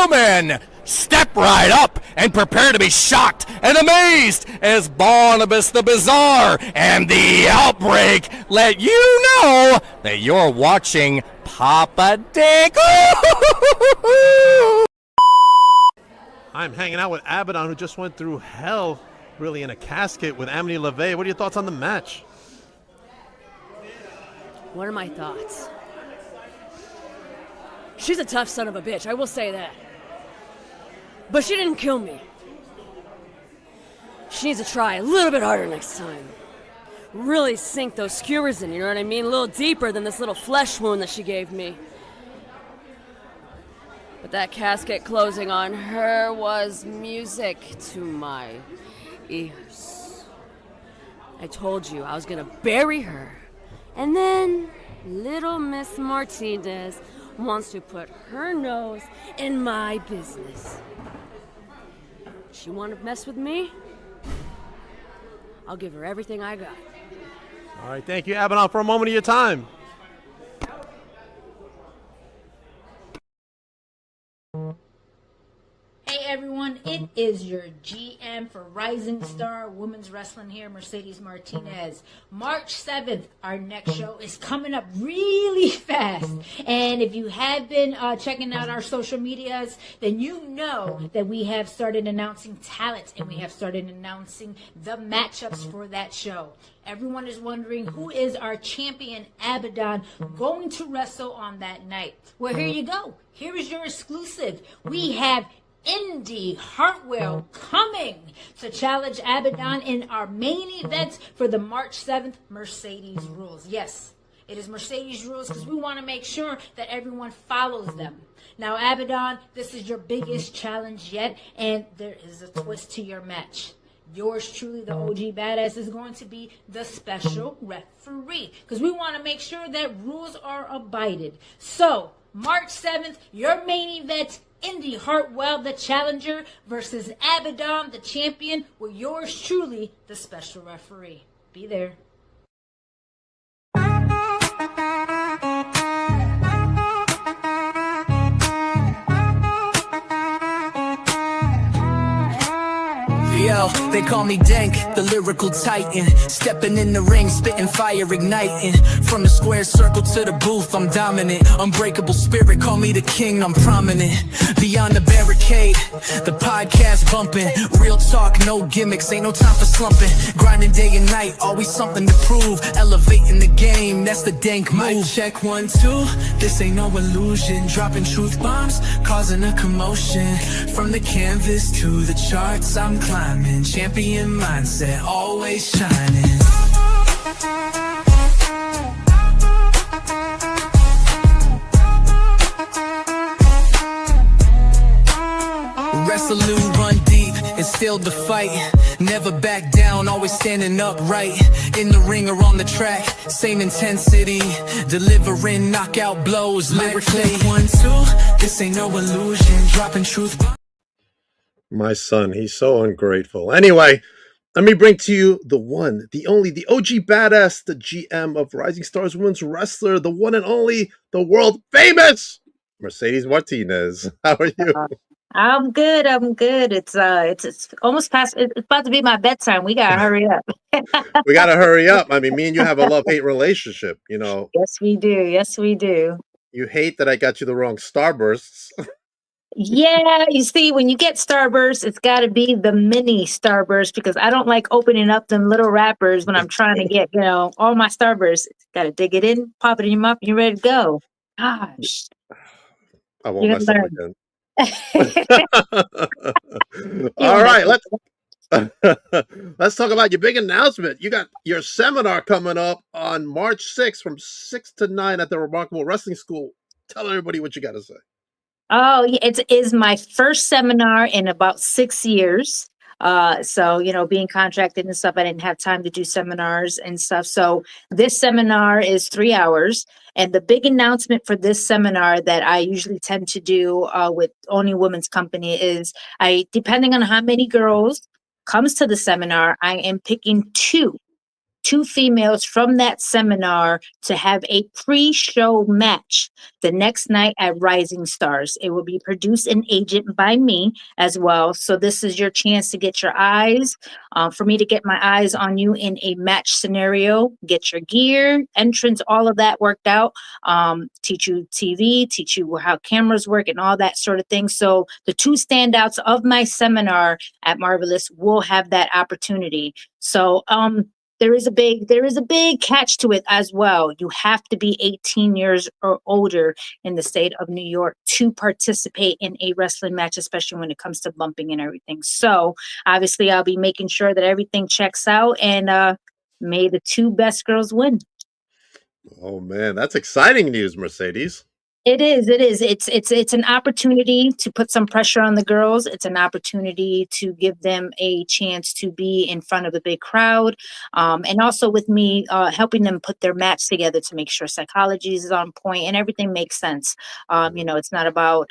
gentlemen, step right up and prepare to be shocked and amazed as Barnabas the Bizarre and the Outbreak let you know that you're watching Papa Dick. I'm hanging out with Abaddon, who just went through hell, really, in a casket with Amity LaVey. What are your thoughts on the match? What are my thoughts? She's a tough son of a bitch, I will say that. But she didn't kill me. She needs to try a little bit harder next time. Really sink those skewers in, you know what I mean? A little deeper than this little flesh wound that she gave me. But that casket closing on her was music to my ears. I told you I was gonna bury her. And then little Miss Martinez wants to put her nose in my business. She want to mess with me? I'll give her everything I got. All right, thank you, Abaddon, for a moment of your time. Hey everyone, it is your GM for Rising Star Women's Wrestling here, Mercedes Martinez. March 7th, our next show is coming up really fast. And if you have been checking out our social medias, then you know that we have started announcing talent and we have started announcing the matchups for that show. Everyone is wondering who is our champion Abaddon going to wrestle on that night. Well, here you go. Here is your exclusive. We have Indy Hartwell coming to challenge Abaddon in our main event for the March 7th Mercedes rules. Yes, it is Mercedes rules because we want to make sure that everyone follows them. Now, Abaddon, this is your biggest challenge yet, and there is a twist to your match. Yours truly, the OG Badass, is going to be the special referee because we want to make sure that rules are abided. So, March 7th, your main event, Indy Hartwell, the challenger, versus Abaddon, the champion, with yours truly, the special referee. Be there. Yo, they call me Dank, the lyrical titan. Stepping in the ring, spitting fire, igniting. From the square circle to the booth, I'm dominant. Unbreakable spirit, call me the king, I'm prominent. Beyond the barricade, the podcast bumping. Real talk, no gimmicks, ain't no time for slumping. Grinding day and night, always something to prove. Elevating the game, that's the Dank move. Mic check 1, 2, this ain't no illusion. Dropping truth bombs, causing a commotion. From the canvas to the charts, I'm climbing. Champion mindset, always shining. Resolute, run deep, and still the fight. Never back down, always standing upright. In the ring or on the track, same intensity. Delivering knockout blows, lyrically. 1, 2, this ain't no illusion. Dropping truth. My son, he's so ungrateful. Anyway, let me bring to you the one, the only, the OG Badass, the GM of Rising Stars Women's Wrestler, the one and only, the world famous Mercedes Martinez. How are you? I'm good. I'm good. It's almost past. It's about to be my bedtime. We gotta hurry up. We gotta hurry up. I mean, me and you have a love-hate relationship. You know. Yes, we do. Yes, we do. You hate that I got you the wrong Starbursts. Yeah, you see, when you get Starburst, it's got to be the mini Starburst because I don't like opening up them little wrappers when I'm trying to get, all my Starbursts. Got to dig it in, pop it in your mouth, and you're ready to go. Gosh. I won't mess up again. All right, let's talk about your big announcement. You got your seminar coming up on March 6th from 6 to 9 at the Remarkable Wrestling School. Tell everybody what you got to say. Oh, yeah, it is my first seminar in about 6 years. So, being contracted and stuff, I didn't have time to do seminars and stuff. So this seminar is 3 hours. And the big announcement for this seminar that I usually tend to do with Only Women's Company is depending on how many girls comes to the seminar, I am picking two two females from that seminar to have a pre-show match the next night at Rising Stars. It will be produced and agent by me as well. So this is your chance to get your eyes, for me to get my eyes on you in a match scenario, get your gear, entrance, all of that worked out, teach you TV, teach you how cameras work and all that sort of thing. So the two standouts of my seminar at Marvelous will have that opportunity. So there is a big catch to it as well. You have to be 18 years or older in the state of New York to participate in a wrestling match, especially when it comes to bumping and everything. So obviously I'll be making sure that everything checks out, and may the two best girls win. Oh man, that's exciting news, Mercedes. It is. It is. It's an opportunity to put some pressure on the girls. It's an opportunity to give them a chance to be in front of a big crowd, and also with me helping them put their match together to make sure psychology is on point and everything makes sense. It's not about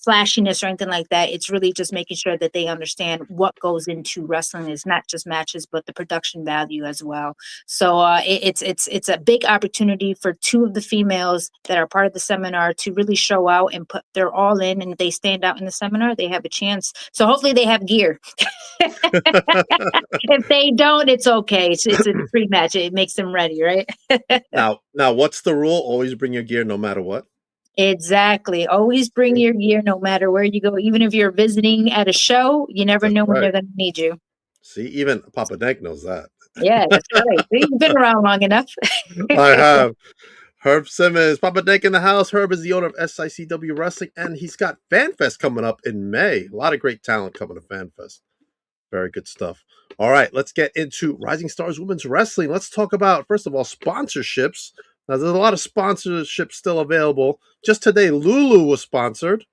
flashiness or anything like that. It's really just making sure that they understand what goes into wrestling. Is not just matches, but the production value as well. So it's a big opportunity for two of the females that are part of the seminar to really show out and put their all in. And if they stand out in the seminar, they have a chance. So hopefully they have gear. If they don't, it's okay. It's a free match. It makes them ready, right? Now, what's the rule? Always bring your gear, no matter what. Exactly. Always bring your gear no matter where you go. Even if you're visiting at a show, you never That's know when right. they're going to need you. See, even Papa Dank knows that. Yeah, that's right. You've been around long enough. I have. Herb Simmons, Papa Dank in the house. Herb is the owner of SICW Wrestling, and he's got FanFest coming up in May. A lot of great talent coming to FanFest. Very good stuff. All right, let's get into Rising Stars Women's Wrestling. Let's talk about, first of all, sponsorships. Now, there's a lot of sponsorships still available. Just today, Lulu was sponsored.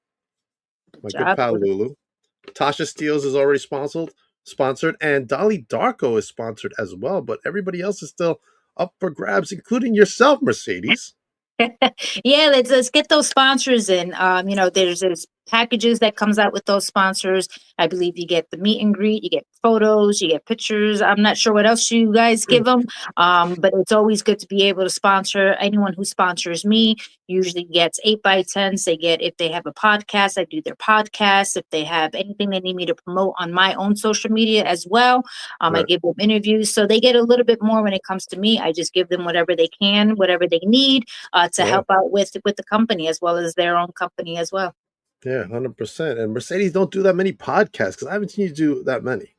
My good pal Lulu. Tasha Steeles is already sponsored, and Dolly Darko is sponsored as well. But everybody else is still up for grabs, including yourself, Mercedes. Yeah, let's get those sponsors in. There's packages that comes out with those sponsors. I believe you get the meet and greet, you get photos, you get pictures. I'm not sure what else you guys give them, but it's always good to be able to sponsor. Anyone who sponsors me usually gets 8x10s. They get, if they have a podcast, I do their podcast. If they have anything they need me to promote on my own social media as well, I Right. give them interviews. So they get a little bit more when it comes to me. I just give them whatever they can, whatever they need to help out with the company as well as their own company as well. Yeah, 100%. And Mercedes don't do that many podcasts because I haven't seen you do that many.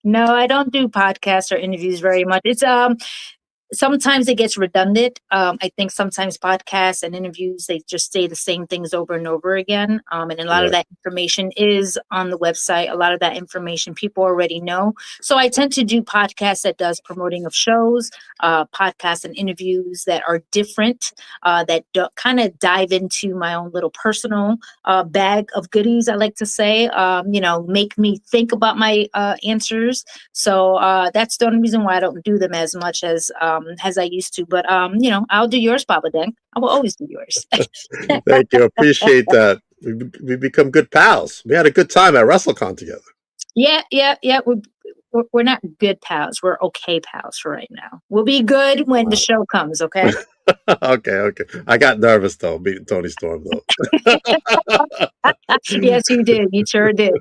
No, I don't do podcasts or interviews very much. It's sometimes it gets redundant. I think sometimes podcasts and interviews, they just say the same things over and over again. And a lot of that information is on the website. A lot of that information people already know. So I tend to do podcasts that does promoting of shows, podcasts and interviews that are different, that kind of dive into my own little personal bag of goodies, I like to say, make me think about my answers. So that's the only reason why I don't do them as much as I used to. But I'll do yours, Papa Dan. I will always do yours. Thank you. Appreciate that. We become good pals. We had a good time at WrestleCon together. Yeah. We're not good pals. We're okay pals for right now. We'll be good when the show comes, okay? Okay. I got nervous, though, meeting Tony Storm, though. Yes, you did. You sure did.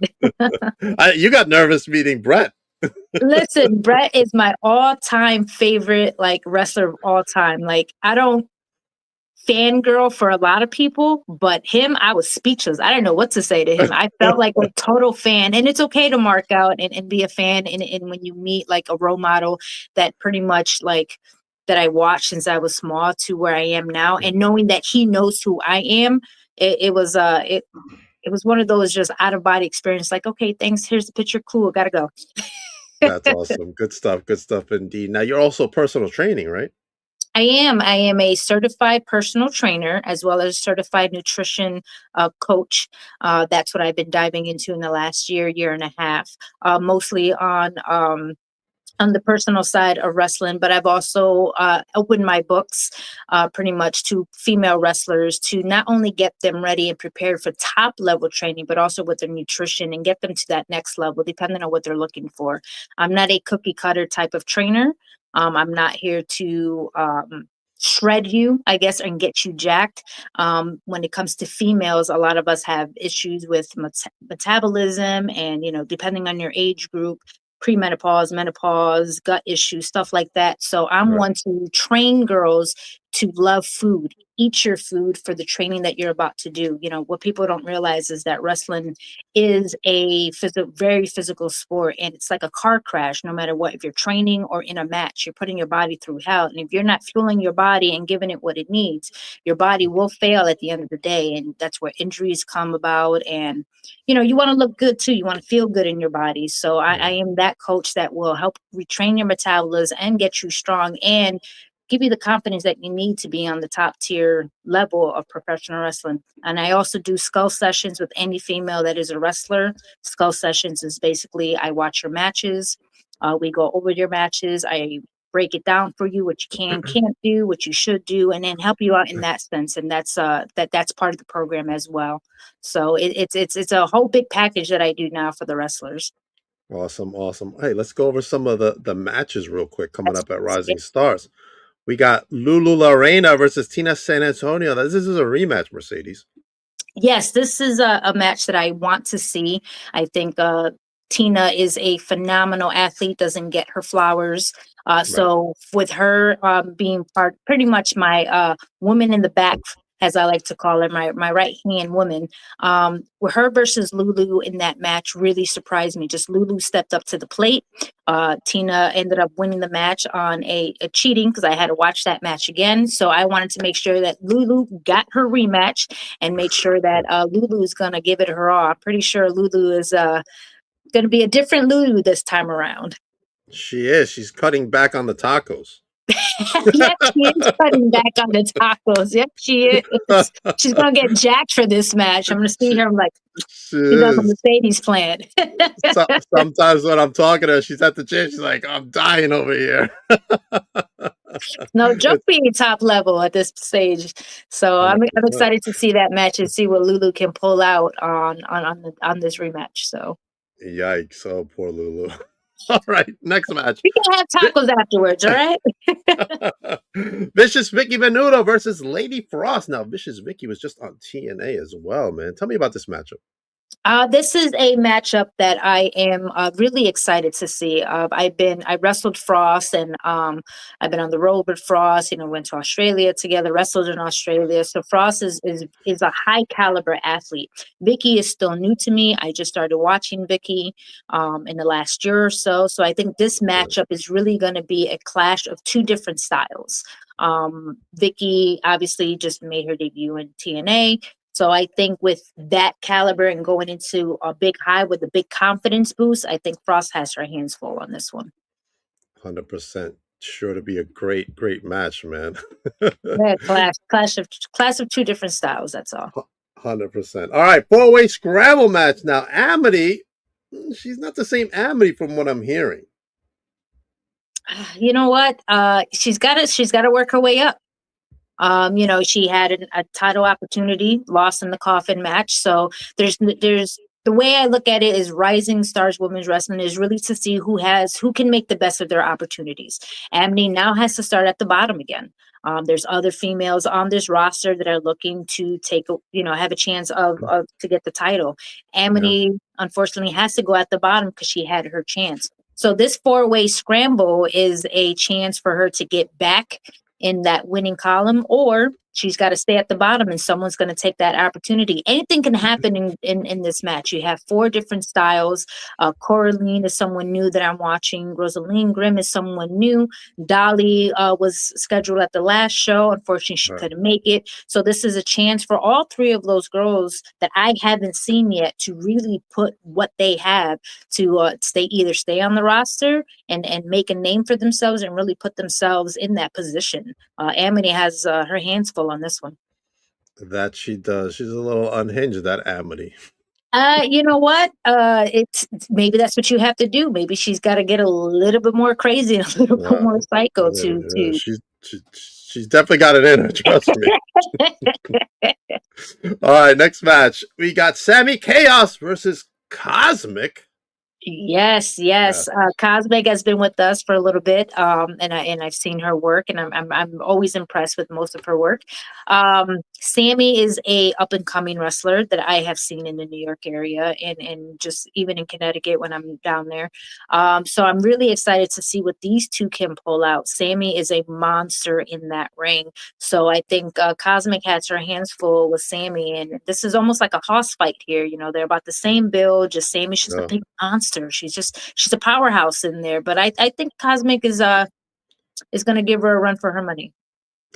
You got nervous meeting Brett. Listen, Brett is my all-time favorite, wrestler of all time. I don't fangirl for a lot of people, but him, I was speechless. I didn't know what to say to him. I felt like a total fan, and it's okay to mark out and be a fan. And when you meet a role model that pretty much that I watched since I was small to where I am now, and knowing that he knows who I am, it was one of those just out of body experience. Okay, thanks. Here's the picture. Cool. Gotta go. That's awesome. Good stuff indeed. Now, you're also personal training, right? I am a certified personal trainer as well as certified nutrition coach. That's what I've been diving into in the last year and a half, mostly on the personal side of wrestling, but I've also opened my books pretty much to female wrestlers to not only get them ready and prepared for top level training, but also with their nutrition and get them to that next level, depending on what they're looking for. I'm not a cookie cutter type of trainer. I'm not here to shred you, I guess, and get you jacked. When it comes to females, a lot of us have issues with metabolism, and depending on your age group, premenopause, menopause, gut issues, stuff like that. So I'm Right. one to train girls to love food. Eat your food for the training that you're about to do. What people don't realize is that wrestling is a very physical sport, and it's like a car crash. No matter what, if you're training or in a match, you're putting your body through hell, and if you're not fueling your body and giving it what it needs, your body will fail at the end of the day, and that's where injuries come about. And you want to look good too. You want to feel good in your body. So I am that coach that will help retrain your metabolism and get you strong and give you the confidence that you need to be on the top tier level of professional wrestling. And I also do skull sessions with any female that is a wrestler. Skull sessions is basically I watch your matches. We go over your matches. I break it down for you, what you can't do, what you should do, and then help you out in that sense. And that's part of the program as well. So it's a whole big package that I do now for the wrestlers. Awesome, awesome. Hey, let's go over some of the matches real quick coming That's up at Rising Stars. We got Lulu Lorena versus Tina San Antonio. This is a rematch, Mercedes. Yes, this is a match that I want to see. I think Tina is a phenomenal athlete, doesn't get her flowers. Right. So with her being pretty much my woman in the back, as I like to call her, my right hand woman, with her versus Lulu in that match really surprised me. Just Lulu stepped up to the plate. Tina ended up winning the match on a cheating because I had to watch that match again. So I wanted to make sure that Lulu got her rematch and made sure that Lulu is going to give it her all. I'm pretty sure Lulu is going to be a different Lulu this time around. She is. She's cutting back on the tacos. Yep, she is cutting back on the tacos. Yep, she is. She's going to get jacked for this match. I'm going to see her. I'm like, She she's on the is. Mercedes plant. Sometimes when I'm talking to her, she's at the gym. She's like, I'm dying over here. No joke being top level at this stage. So I'm 100%. excited to see that match and see what Lulu can pull out on this rematch. So Yikes. Oh, poor Lulu. All right. Next match. we can have tacos afterwards, all right? Vicious Vicky Venuto versus Lady Frost. Now, Vicious Vicky was just on TNA as well, man. Tell me about this matchup. This is a matchup that I am really excited to see. I wrestled Frost, and I've been on the road with Frost. Went to Australia together, wrestled in Australia. So Frost is a high caliber athlete. Vicky is still new to me. I just started watching Vicky in the last year or so. So I think this matchup is really going to be a clash of two different styles. Vicky obviously just made her debut in TNA. So I think with that caliber and going into a big high with a big confidence boost, I think Frost has her hands full on this one. 100%. Sure to be a great, great match, man. Yeah, clash of two different styles. That's all. 100%. All right, four-way scramble match. Now, Amity, she's not the same Amity from what I'm hearing. You know what? She's got to work her way up. She had a title opportunity, lost in the coffin match. So there's the way I look at it is Rising Stars Women's Wrestling is really to see who can make the best of their opportunities. Amity now has to start at the bottom again. There's other females on this roster that are looking to have a chance of to get the title. Amity, unfortunately, has to go at the bottom because she had her chance. So this four-way scramble is a chance for her to get back in that winning column, or she's got to stay at the bottom and someone's going to take that opportunity. Anything can happen in this match. You have four different styles. Coraline is someone new that I'm watching. Rosaline Grimm is someone new. Dolly was scheduled at the last show. Unfortunately, she couldn't make it. So this is a chance for all three of those girls that I haven't seen yet to really put what they have to stay on the roster and make a name for themselves and really put themselves in that position. Amity has her hands full on this one. That she does. She's a little unhinged, that Amity. You know what? It's maybe that's what you have to do. Maybe she's got to get a little bit more crazy, a little bit more psycho to. She's definitely got it in her. Trust me. All right, next match we got Sammy Chaos versus Cosmic. Yes, Yeah. yes. Cosmic has been with us for a little bit, and I've seen her work, and I'm always impressed with most of her work. Sammy is a up and coming wrestler that I have seen in the New York area, and just even in Connecticut when I'm down there. So I'm really excited to see what these two can pull out. Sammy is a monster in that ring, so I think Cosmic has her hands full with Sammy, and this is almost like a hoss fight here. You know, they're about the same build, just Sammy's just a No, big monster. She's a powerhouse in there. But I think Cosmic is gonna give her a run for her money.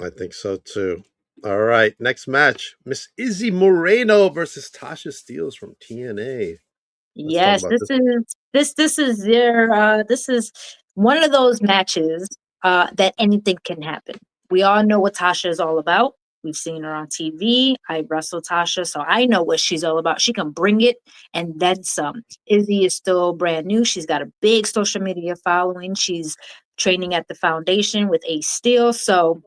I think so too. All right, next match: Miss Izzy Moreno versus Tasha Steeles from TNA. Let's talk Yes, about this. this is one of those matches that anything can happen. We all know what Tasha is all about. We've seen her on TV. I wrestle Tasha, so I know what she's all about. She can bring it and then some. Izzy is still brand new. She's got a big social media following. She's training at the foundation with Ace Steel. So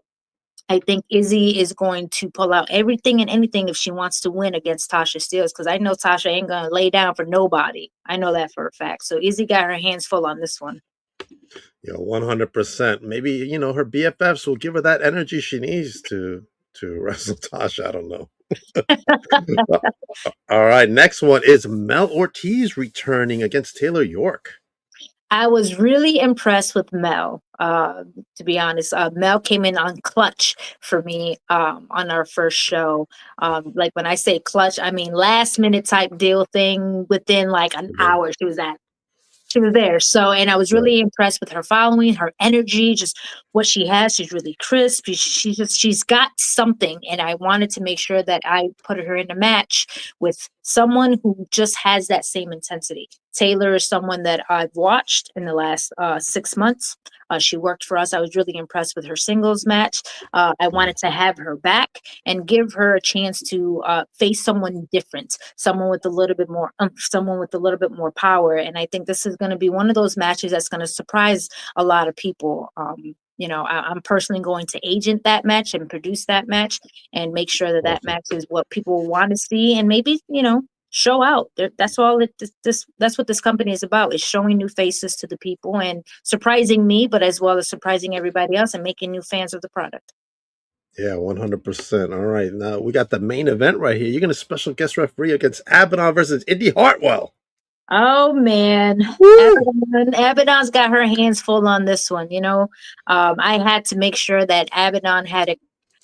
I think Izzy is going to pull out everything and anything if she wants to win against Tasha Steeles, because I know Tasha ain't gonna lay down for nobody. I know that for a fact. So Izzy got her hands full on this one. Yeah, 100%. Maybe her BFFs will give her that energy she needs to wrestle Tasha. I don't know. All right, next one is Mel Ortiz returning against Taylor York. I was really impressed with Mel. To be honest, Mel came in on clutch for me on our first show. Like when I say clutch, I mean last minute type deal thing. Within like an Yeah, hour, she was there. So, and I was right. really impressed with her following, her energy, just what she has. She's really crisp. She's got something. And I wanted to make sure that I put her in a match with someone who just has that same intensity. Taylor is someone that I've watched in the last 6 months. She worked for us. I was really impressed with her singles match. I wanted to have her back and give her a chance to face someone different, someone with a little bit more someone with a little bit more power. And I think this is going to be one of those matches that's going to surprise a lot of people. I'm personally going to agent that match and produce that match and make sure that that Awesome. match is what people want to see, and maybe show out. That's all that's what this company is about, is showing new faces to the people and surprising me, but as well as surprising everybody else and making new fans of the product. Yeah, 100%. All right, now we got the main event right here. You're going to special guest referee against Abaddon versus Indy Hartwell. Oh man, Woo! Abaddon's got her hands full on this one. I had to make sure that Abaddon had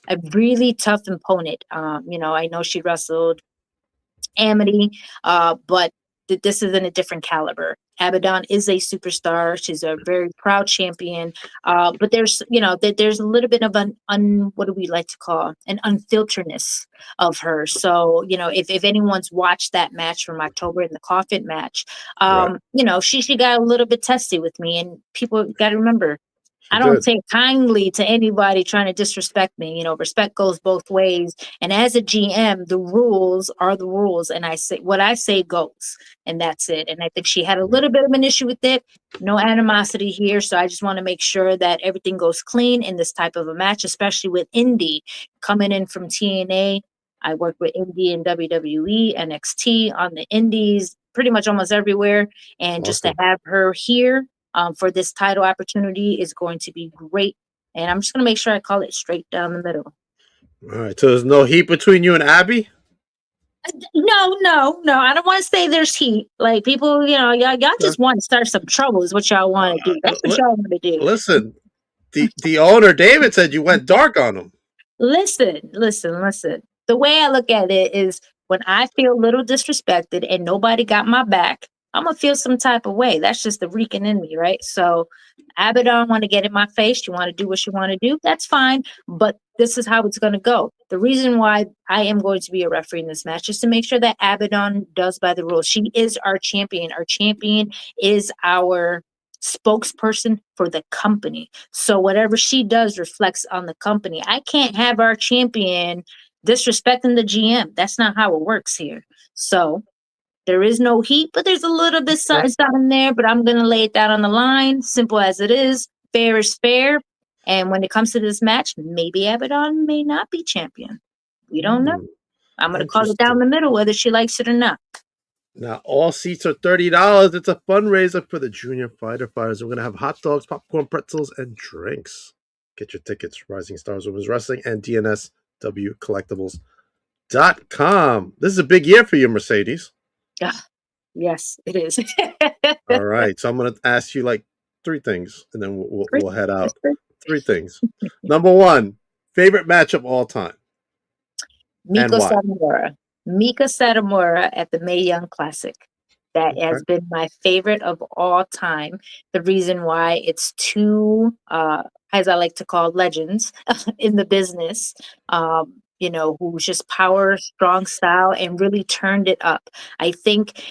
a really tough opponent. I know she wrestled Amity, but this is in a different caliber. Abaddon is a superstar. She's a very proud champion. But there's a little bit of what do we like to call an unfilteredness of her. So, if anyone's watched that match from October in the coffin match, Right. she got a little bit testy with me, and people got to remember, She I don't did. take kindly to anybody trying to disrespect me. Respect goes both ways. And as a GM, the rules are the rules. And I say what I say goes. And that's it. And I think she had a little bit of an issue with it. No animosity here. So I just want to make sure that everything goes clean in this type of a match, especially with Indy coming in from TNA. I work with Indy and WWE, NXT on the Indies, pretty much almost everywhere. And just to Awesome. have her here for this title opportunity is going to be great. And I'm just going to make sure I call it straight down the middle. All right, so there's no heat between you and Abby? No, no, no. I don't want to say there's heat. Like people, y'all Okay. just want to start some trouble is what y'all want to do. That's what Li- y'all want to do. Listen, the owner, David, said you went dark on him. Listen. The way I look at it is when I feel a little disrespected and nobody got my back, I'm gonna feel some type of way. That's just the reeking in me, right? So Abaddon want to get in my face. You want to do what you want to do. That's fine. But this is how it's gonna go. The reason why I am going to be a referee in this match is to make sure that Abaddon does by the rules. She is our champion. Our champion is our spokesperson for the company. So whatever she does reflects on the company. I can't have our champion disrespecting the GM. That's not how it works here. So there is no heat, but there's a little bit Okay. something there, but I'm going to lay it down on the line. Simple as it is. Fair is fair. And when it comes to this match, maybe Abaddon may not be champion. We don't know. Hmm, I'm going to call it down interesting. the middle, whether she likes it or not. Now all seats are $30. It's a fundraiser for the junior fighter fighters. We're gonna have hot dogs, popcorn, pretzels, and drinks. Get your tickets, Rising Stars Women's Wrestling and DNSWcollectibles.com. This is a big year for you, Mercedes. Ah, yes, it is. All right. So I'm gonna ask you like three things and then we'll head out. Three things. Number one, favorite match of all time. And Miko why? Satomura. Mika Satomura at the Mae Young Classic. That Okay. has been my favorite of all time. The reason why it's two, as I like to call legends in the business, who's just power, strong style, and really turned it up. I think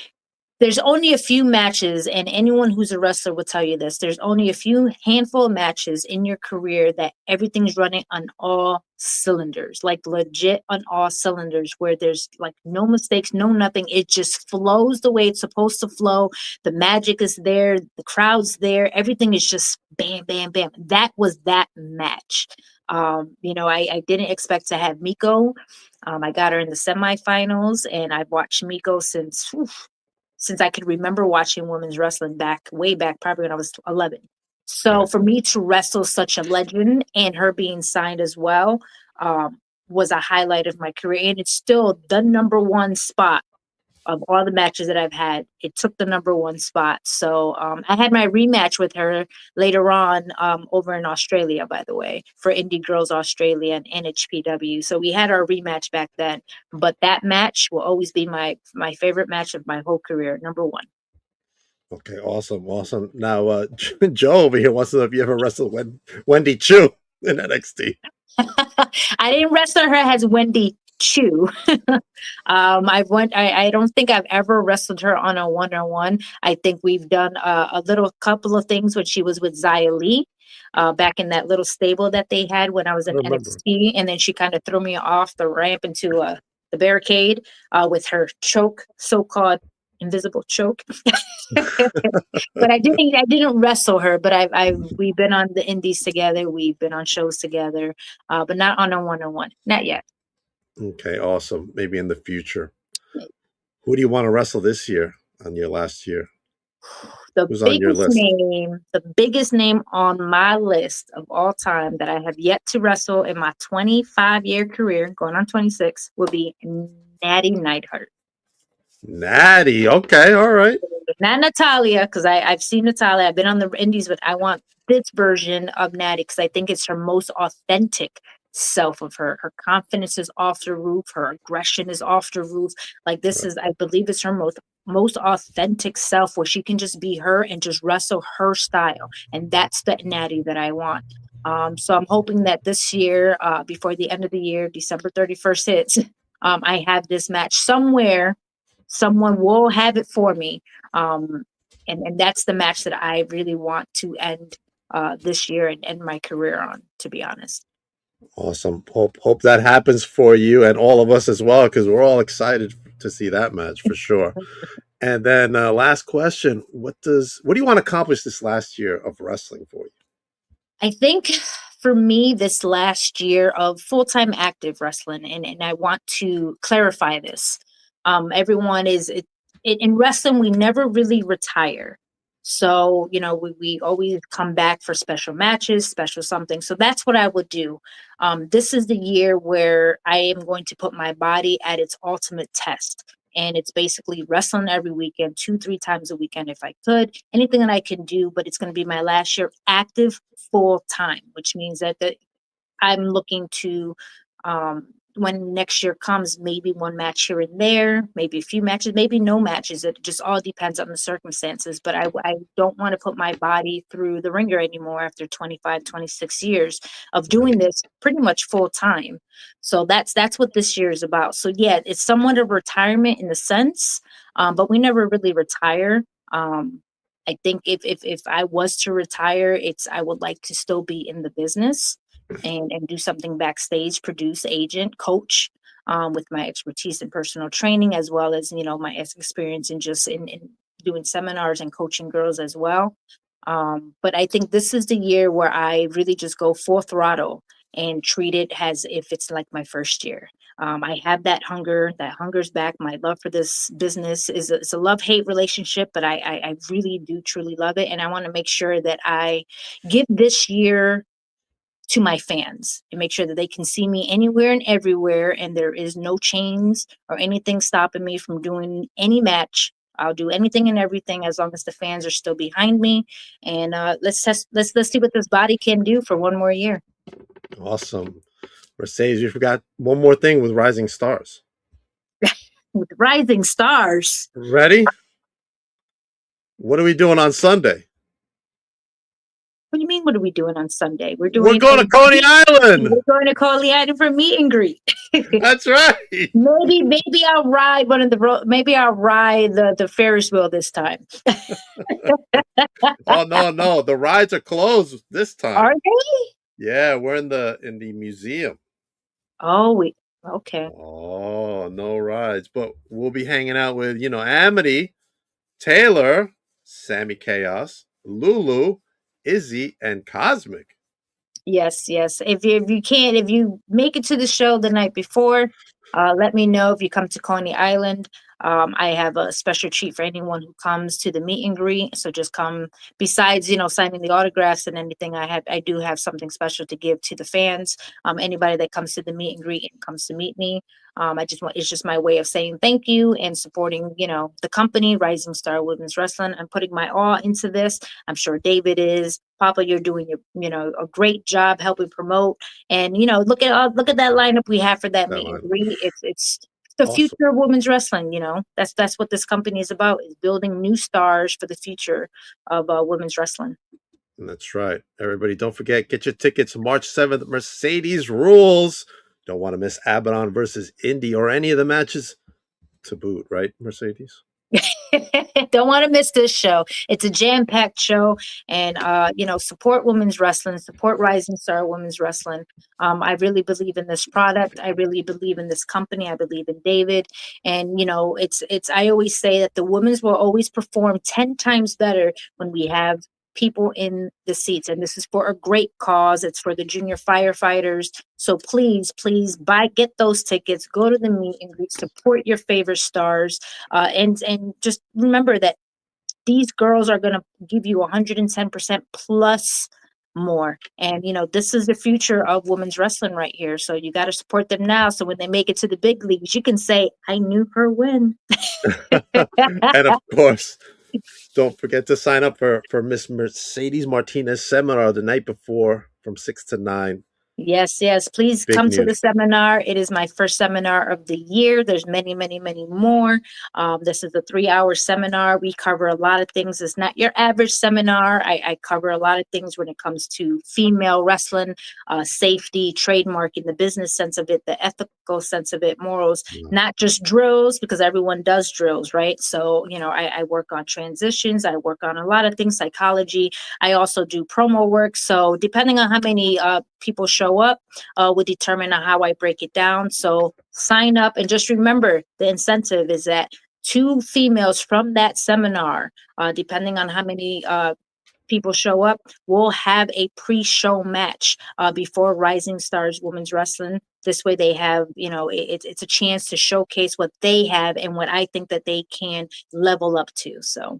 there's only a few matches, and anyone who's a wrestler will tell you this. There's only a few handful of matches in your career that everything's running on all cylinders, like legit on all cylinders, where there's like no mistakes, no nothing. It just flows the way it's supposed to flow. The magic is there, the crowd's there, everything is just bam, bam, bam. That was that match. I didn't expect to have Miko. I got her in the semifinals, and I've watched Miko since I could remember watching women's wrestling way back, probably when I was 11. So Right. for me to wrestle such a legend and her being signed as well was a highlight of my career. And it's still the number one spot of all the matches that I've had. It took the number one spot. So I had my rematch with her later on over in Australia, by the way, for Indie Girls Australia and NHPW. So we had our rematch back then. But that match will always be my favorite match of my whole career, number one. Okay, awesome. Now Joe over here wants to know if you ever wrestled Wendy Chu in NXT. I didn't wrestle her as Wendy Chu. I don't think I've ever wrestled her on a one-on-one. I think we've done a couple of things when she was with Xia Li, back in that little stable that they had when I was I in remember. NXT, and then she kind of threw me off the ramp into the barricade with her choke, so-called invisible choke. But I didn't wrestle her, but we've been on the indies together, we've been on shows together, but not on a one-on-one, not yet. Okay, awesome. Maybe in the future. Who do you want to wrestle this year on your last year? Who's on your list? The biggest name on my list of all time that I have yet to wrestle in my 25-year career, going on 26, will be Natty Neidhart. Natty. Okay, all right. Not Natalia, because I've seen Natalia. I've been on the indies, but I want this version of Natty because I think it's her most authentic self of her. Her confidence is off the roof. Her aggression is off the roof. Like this is, I believe, it's her most authentic self where she can just be her and just wrestle her style. And that's the Natty that I want. So I'm hoping that this year, before the end of the year, December 31st hits, I have this match somewhere. Someone will have it for me. And that's the match that I really want to end this year and end my career on, to be honest. Awesome. Hope that happens for you and all of us as well, because we're all excited to see that match for sure. And then last question: what do you want to accomplish this last year of wrestling for you? I think for me, this last year of full-time active wrestling, and I want to clarify this. Everyone in wrestling, we never really retire. So, we always come back for special matches, special something. So that's what I would do. This is the year where I am going to put my body at its ultimate test. And it's basically wrestling every weekend, 2-3 times a weekend if I could, anything that I can do. But it's going to be my last year active full time, which means that I'm looking to, when next year comes, maybe one match here and there, maybe a few matches, maybe no matches. It just all depends on the circumstances. But I don't want to put my body through the ringer anymore after 25, 26 years of doing this pretty much full time. So that's what this year is about. So yeah, it's somewhat of retirement in the sense, but we never really retire. I think if I was to retire, I would like to still be in the business and do something backstage, produce, agent, coach, with my expertise in personal training, as well as, my experience in just in doing seminars and coaching girls as well. But I think this is the year where I really just go full throttle and treat it as if it's like my first year. I have that hunger. That hunger's back. My love for this business is it's a love-hate relationship, but I really do truly love it, and I want to make sure that I give this year to my fans and make sure that they can see me anywhere and everywhere, and there is no chains or anything stopping me from doing any match. I'll do anything and everything as long as the fans are still behind me. And let's see what this body can do for one more year. Awesome. Mercedes, you forgot one more thing with Rising Stars. With Rising Stars. Ready? What are we doing on Sunday? What do you mean? What are we doing on Sunday? We're going to Coney Island. We're going to Coney Island for meet and greet. That's right. Maybe I'll ride maybe I'll ride the Ferris wheel this time. Oh no, the rides are closed this time. Are they? Yeah, we're in the museum. Oh, okay. Oh, no rides, but we'll be hanging out with Amity, Taylor, Sammy Chaos, Lulu, Izzy, and Cosmic. Yes. If you make it to the show the night before, let me know if you come to Coney Island. I have a special treat for anyone who comes to the meet and greet. So just come. Besides, signing the autographs and anything, I do have something special to give to the fans. Anybody that comes to the meet and greet and comes to meet me. It's just my way of saying thank you and supporting, the company, Rising Star Women's Wrestling. I'm putting my all into this. I'm sure David is. Papa, you're doing a great job helping promote. And look at that lineup we have for that meet and greet. It's the Awesome. future of women's wrestling. That's what this company is about, is building new stars for the future of women's wrestling. That's right. Everybody, don't forget, get your tickets March 7th. Mercedes rules. Don't want to miss Abaddon versus Indy or any of the matches to boot, right, Mercedes? Don't want to miss this show. It's a jam-packed show, and support women's wrestling, support Rising Star Women's Wrestling. I really believe in this product. I really believe in this company. I believe in David, and it's. I always say that the women's will always perform 10 times better when we have people in the seats, and this is for a great cause. It's for the junior firefighters. So please get those tickets, go to the meet and greet, support your favorite stars, and just remember that these girls are going to give you 110% plus more. And this is the future of women's wrestling right here. So you got to support them now, so when they make it to the big leagues, you can say, I knew her when. And of course, don't forget to sign up for Miss Mercedes Martinez seminar the night before from 6 to 9. Yes. Please come to the seminar. It is my first seminar of the year. There's many more. This is a 3-hour seminar. We cover a lot of things. It's not your average seminar. I cover a lot of things when it comes to female wrestling, safety, trademarking, the business sense of it, the ethical sense of it, morals, not just drills, because everyone does drills, right? So, I work on transitions. I work on a lot of things, psychology. I also do promo work. So depending on how many people show up will determine how I break it down. So sign up, and just remember, the incentive is that 2 females from that seminar, depending on how many people show up, will have a pre-show match before Rising Stars Women's Wrestling. This way they have, it's a chance to showcase what they have and what I think that they can level up to. So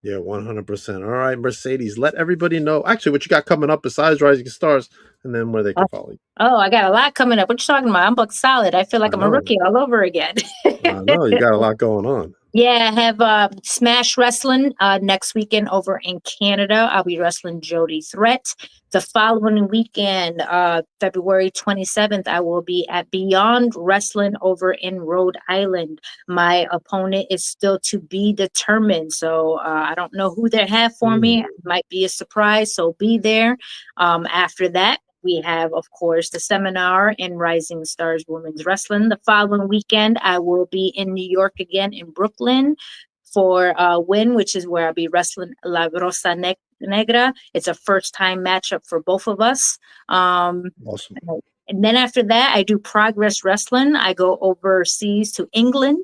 yeah, 100%. All right, Mercedes, let everybody know actually what you got coming up besides Rising Stars, and then where they can follow you. Oh, I got a lot coming up. What you talking about? I'm booked solid. I feel like I'm a rookie all over again. I know, you got a lot going on. Yeah, I have Smash Wrestling next weekend over in Canada. I'll be wrestling Jody Threat. The following weekend, February 27th, I will be at Beyond Wrestling over in Rhode Island. My opponent is still to be determined, so I don't know who they have for me. It might be a surprise, so be there. After that, we have, of course, the seminar in Rising Stars Women's Wrestling. The following weekend, I will be in New York again, in Brooklyn, for Win, which is where I'll be wrestling La Rosa Negra. It's a first-time matchup for both of us. Awesome. And then after that, I do Progress Wrestling. I go overseas to England,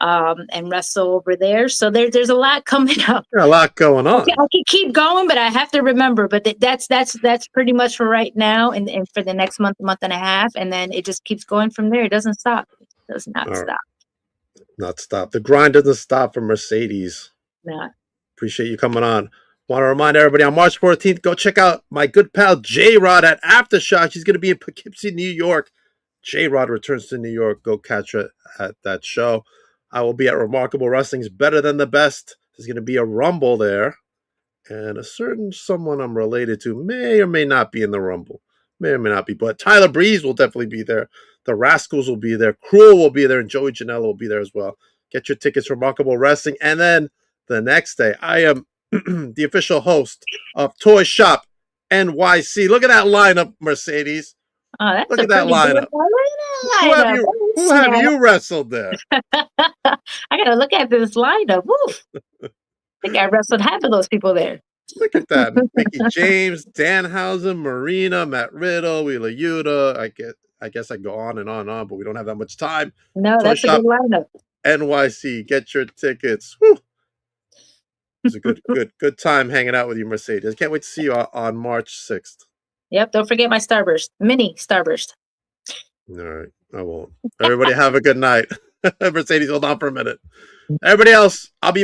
and wrestle over there. So there's a lot coming up. Got a lot going on. I can keep going, but I have to remember. But that's pretty much for right now, and for the next month and a half, and then it just keeps going from there. It doesn't stop. It does not All right. stop. Not stop. The grind doesn't stop for Mercedes. Not. Appreciate you coming on. Want to remind everybody on March 14th, go check out my good pal J-Rod at Aftershock. She's going to be in Poughkeepsie, New York. J-Rod returns to New York. Go catch her at that show. I will be at Remarkable Wrestling's Better Than the Best. There's going to be a Rumble there. And a certain someone I'm related to may or may not be in the Rumble. May or may not be. But Tyler Breeze will definitely be there. The Rascals will be there. Cruel will be there. And Joey Janela will be there as well. Get your tickets, Remarkable Wrestling. And then the next day, I am the official host of Toy Shop NYC. Look at that lineup, Mercedes. Oh, that's Look at that lineup. Who have you wrestled there? I gotta look at this lineup. Woof. I think I wrestled half of those people there. Look at that. Mickey James, Danhausen, Marina, Matt Riddle, Wheeler Yuta. I guess I can go on and on, but we don't have that much time. No, Toy that's Shop a good lineup. NYC. Get your tickets. Whew. It's a good time hanging out with you, Mercedes. I can't wait to see you on March 6th. Yep, don't forget my Starburst. Mini Starburst. All right, I won't. Everybody have a good night. Mercedes, hold on for a minute. Everybody else, I'll be